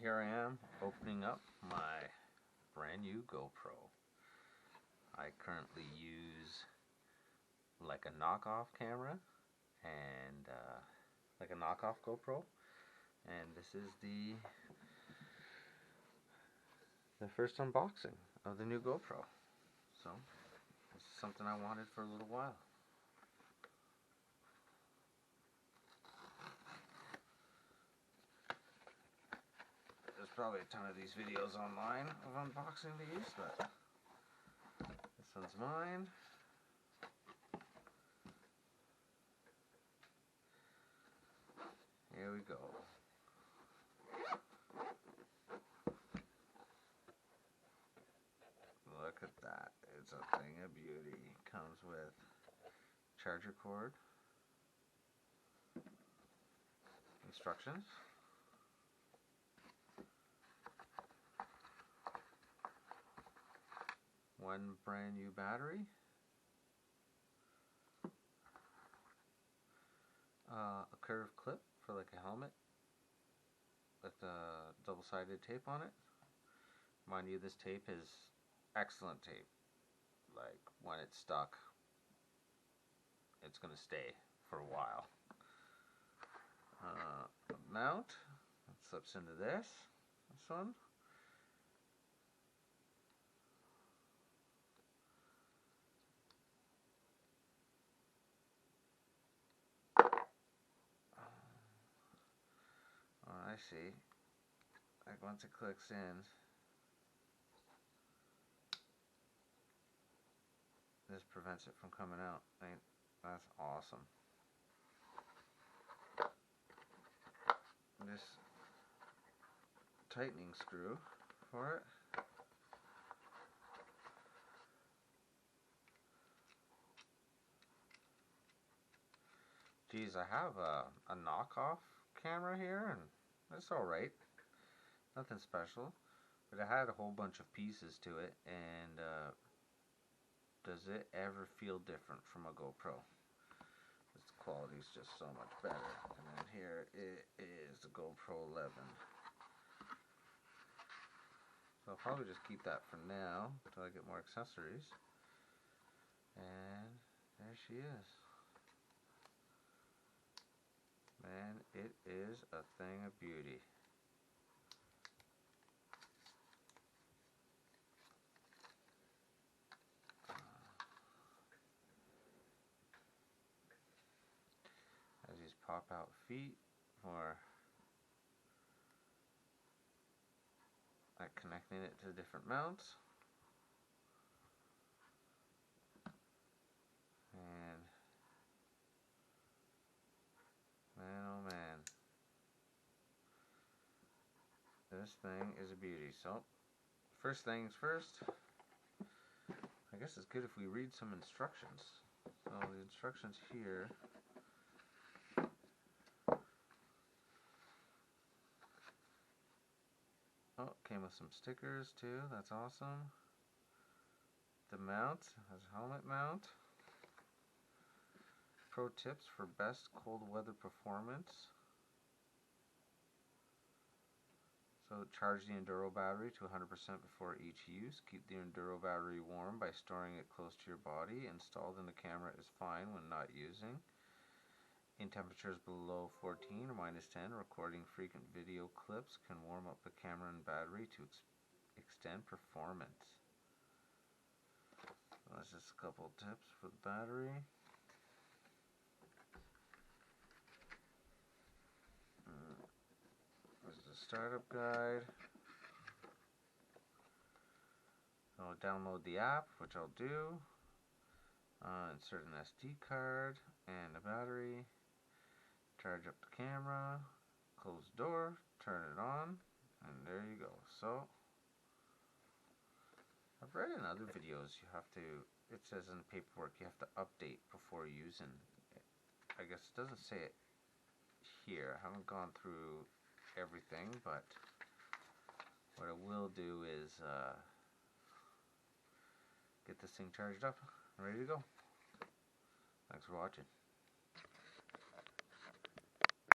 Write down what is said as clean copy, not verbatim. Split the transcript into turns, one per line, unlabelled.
here I am opening up my brand new GoPro. I currently use like a knockoff camera and like a knockoff GoPro, and this is the first unboxing of the new GoPro. So this is something I wanted for a little while. There's probably a ton of these videos online of unboxing these, but this one's mine. Here we go. Look at that. It's a thing of beauty. Comes with charger cord, instructions, one brand new battery, a curved clip for like a helmet with double-sided tape on it. Mind you, this tape is excellent tape. Like, when it's stuck, it's gonna stay for a while. A mount that slips into this one. I see. Like, once it clicks in, this prevents it from coming out. That's awesome. This tightening screw for it. Geez, I have a knockoff camera here, and it's alright. Nothing special. But it had a whole bunch of pieces to it, and does it ever feel different from a GoPro? Its quality is just so much better. And then here it is the GoPro 11. So I'll probably just keep that for now until I get more accessories. And there she is. Man, it is a thing of beauty. Has these pop-out feet for like connecting it to different mounts. And man, oh man, this thing is a beauty. So first things first, I guess it's good if we read some instructions. So the instructions here, oh, came with some stickers too. That's awesome. The mount has a helmet mount. Pro tips for best cold weather performance. So charge the Enduro battery to 100% before each use. Keep the Enduro battery warm by storing it close to your body. Installed in the camera is fine when not using. In temperatures below 14 or -10, recording frequent video clips can warm up the camera and battery to extend performance. So that's just a couple of tips for the battery. This is the startup guide. So download the app, which I'll do. Insert an SD card and a battery. Charge up the camera. Close the door. Turn it on. And there you go. So I've read in other videos you have to, it says in the paperwork you have to update before using it. I guess it doesn't say it here. I haven't gone through everything, but what I will do is get this thing charged up and ready to go. Thanks for watching.